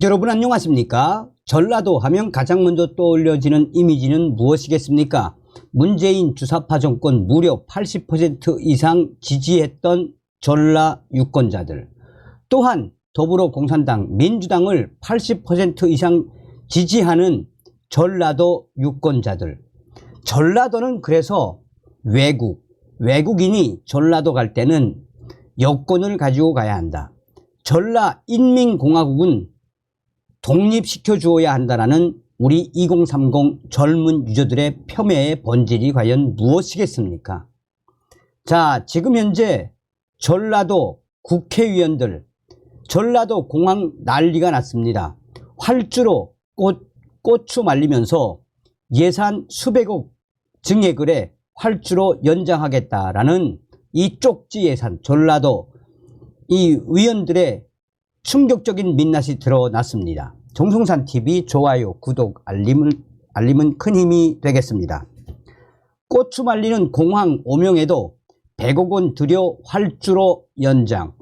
여러분 안녕하십니까? 전라도 하면 가장 먼저 떠올려지는 이미지는 무엇이겠습니까? 문재인 주사파 정권 무려 80% 이상 지지했던 전라 유권자들, 또한 더불어공산당, 민주당을 80% 이상 지지하는 전라도 유권자들. 전라도는 그래서 외국인이 전라도 갈 때는 여권을 가지고 가야 한다. 전라인민공화국은 독립시켜 주어야 한다라는 우리 2030 젊은 유저들의 폄훼의 본질이 과연 무엇이겠습니까? 자, 지금 현재 전라도 국회의원들, 전라도 공항 난리가 났습니다. 활주로 고추 말리면서 예산 수백억 증액을 해 활주로 연장하겠다라는 이 쪽지 예산, 전라도 이 의원들의 충격적인 민낯이 드러났습니다. 정성산TV 좋아요, 구독, 알림은 큰 힘이 되겠습니다. 고추 말리는 공항 오명에도 100억 원 들여 활주로 연장.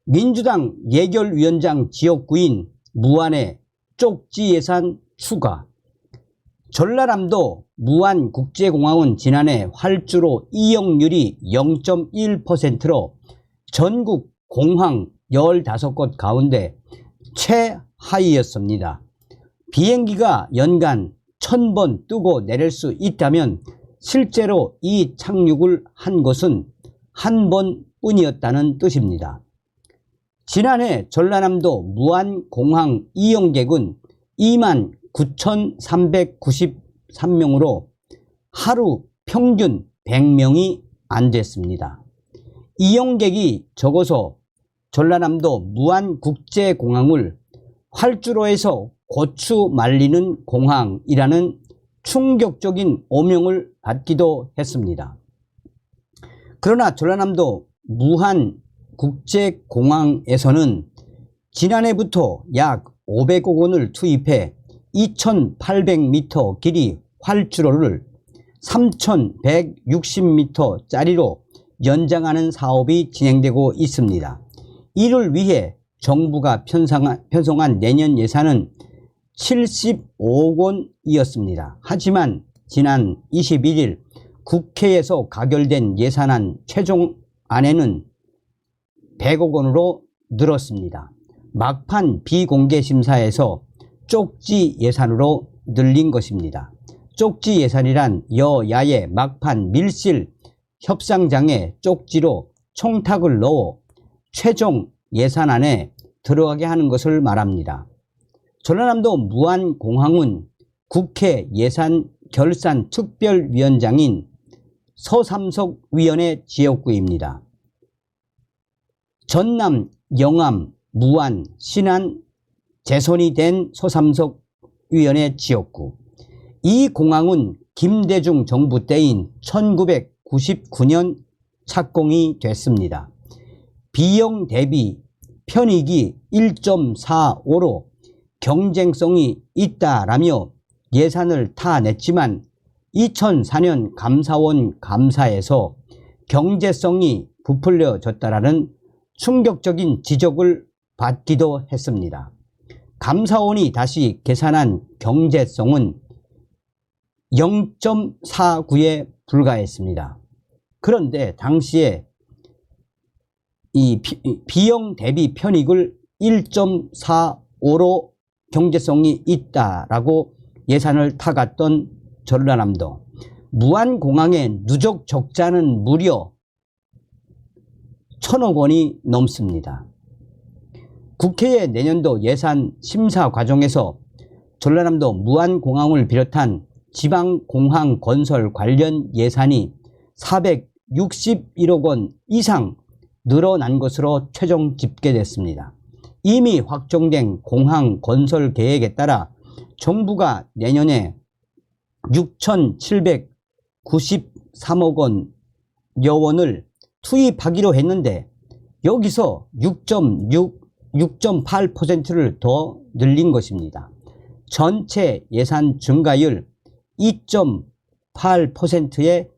민주당 예결위원장 지역구인 무안에 쪽지 예산 추가. 전라남도 무안국제공항은 지난해 활주로 이용률이 0.1%로 전국 공항 15곳 가운데 최하위였습니다. 비행기가 연간 1000번 뜨고 내릴 수 있다면 실제로 이 착륙을 한 것은 한 번뿐이었다는 뜻입니다. 지난해 전라남도 무안공항 이용객은 29,393명으로 하루 평균 100명이 안 됐습니다. 이용객이 적어서 전라남도 무안국제공항을 활주로에서 고추 말리는 공항이라는 충격적인 오명을 받기도 했습니다. 그러나 전라남도 무안국제공항에서는 지난해부터 약 500억 원을 투입해 2800m 길이 활주로를 3160m짜리로 연장하는 사업이 진행되고 있습니다. 이를 위해 정부가 편성한 내년 예산은 75억 원이었습니다. 하지만 지난 21일 국회에서 가결된 예산안 최종안에는 100억 원으로 늘었습니다. 막판 비공개 심사에서 쪽지 예산으로 늘린 것입니다. 쪽지 예산이란 여야의 막판 밀실 협상장에 쪽지로 청탁을 넣어 최종 예산안에 들어가게 하는 것을 말합니다. 전라남도 무안공항은 국회 예산결산특별위원장인 서삼석 위원의 지역구입니다. 전남, 영암, 무안, 신안 재선이 된 서삼석 위원의 지역구. 이 공항은 김대중 정부 때인 1999년 착공이 됐습니다. 비용 대비 편익이 1.45로 경쟁성이 있다라며 예산을 타냈지만 2004년 감사원 감사에서 경제성이 부풀려졌다라는 충격적인 지적을 받기도 했습니다. 감사원이 다시 계산한 경제성은 0.49에 불과했습니다. 그런데 당시에 이 비용 대비 편익을 1.45로 경제성이 있다라고 예산을 타갔던 전라남도 무안공항의 누적 적자는 무려 1000억 원이 넘습니다. 국회의 내년도 예산 심사 과정에서 전라남도 무안공항을 비롯한 지방공항 건설 관련 예산이 461억 원 이상 늘어난 것으로 최종 집계됐습니다. 이미 확정된 공항 건설 계획에 따라 정부가 내년에 6,793억 원을 투입하기로 했는데 여기서 6.8%를 더 늘린 것입니다. 전체 예산 증가율 2.8%의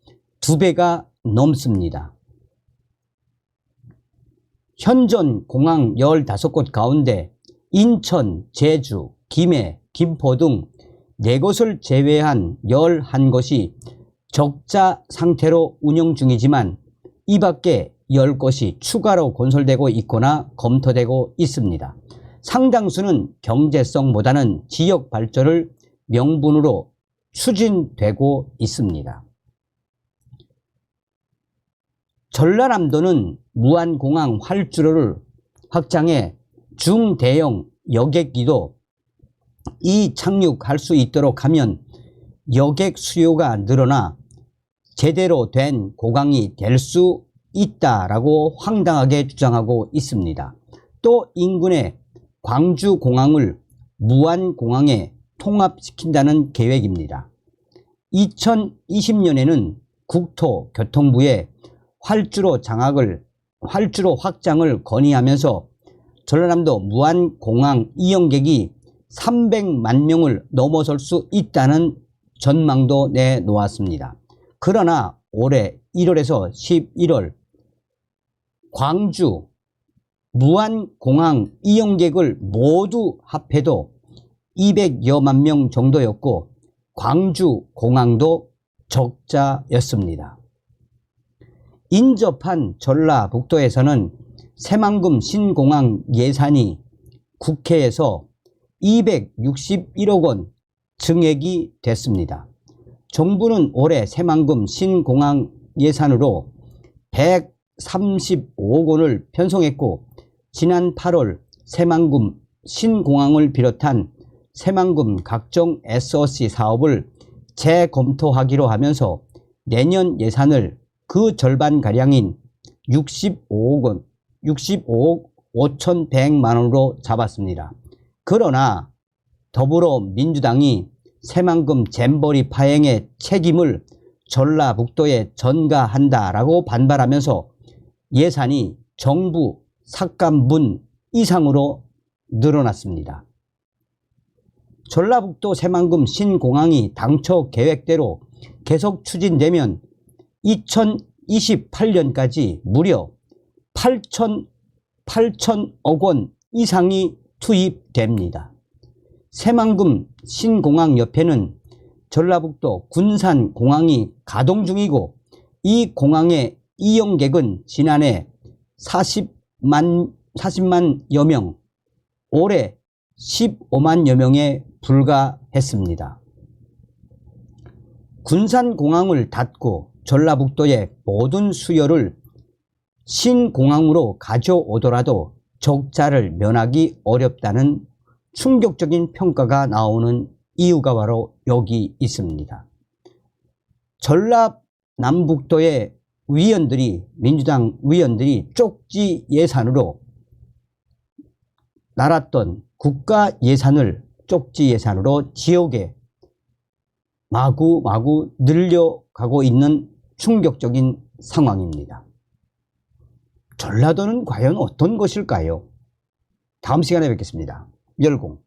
2배가 넘습니다. 현존 공항 15곳 가운데 인천, 제주, 김해, 김포 등 4곳을 제외한 11곳이 적자 상태로 운영 중이지만 이 밖에 10곳이 추가로 건설되고 있거나 검토되고 있습니다. 상당수는 경제성보다는 지역 발전을 명분으로 추진되고 있습니다. 전라남도는 무안공항 활주로를 확장해 중대형 여객기도 이착륙할 수 있도록 하면 여객 수요가 늘어나 제대로 된 공항이 될 수 있다라고 황당하게 주장하고 있습니다. 또 인근의 광주공항을 무안공항에 통합시킨다는 계획입니다. 2020년에는 국토교통부에 활주로 확장을 건의하면서 전라남도 무안공항 이용객이 300만 명을 넘어설 수 있다는 전망도 내놓았습니다. 그러나 올해 1월에서 11월 광주 무안공항 이용객을 모두 합해도 200여만 명 정도였고 광주공항도 적자였습니다. 인접한 전라북도에서는 새만금 신공항 예산이 국회에서 261억 원 증액이 됐습니다. 정부는 올해 새만금 신공항 예산으로 135억 원을 편성했고 지난 8월 새만금 신공항을 비롯한 새만금 각종 SOC 사업을 재검토하기로 하면서 내년 예산을 그 절반가량인 65억 5,100만 원으로 잡았습니다. 그러나 더불어민주당이 새만금 잼버리 파행의 책임을 전라북도에 전가한다라고 반발하면서 예산이 정부 삭감분 이상으로 늘어났습니다. 전라북도 새만금 신공항이 당초 계획대로 계속 추진되면 2028년까지 무려 8천억 원 이상이 투입됩니다. 새만금 신공항 옆에는 전라북도 군산공항이 가동 중이고 이 공항의 이용객은 지난해 40만여 명, 올해 15만여 명에 불과했습니다. 군산공항을 닫고 전라북도의 모든 수요를 신공항으로 가져오더라도 적자를 면하기 어렵다는 충격적인 평가가 나오는 이유가 바로 여기 있습니다. 전라남북도의 민주당 위원들이 쪽지 예산으로 날았던 국가 예산을 쪽지 예산으로 지역에 마구마구 늘려가고 있는 충격적인 상황입니다. 전라도는 과연 어떤 것일까요? 다음 시간에 뵙겠습니다. 열공.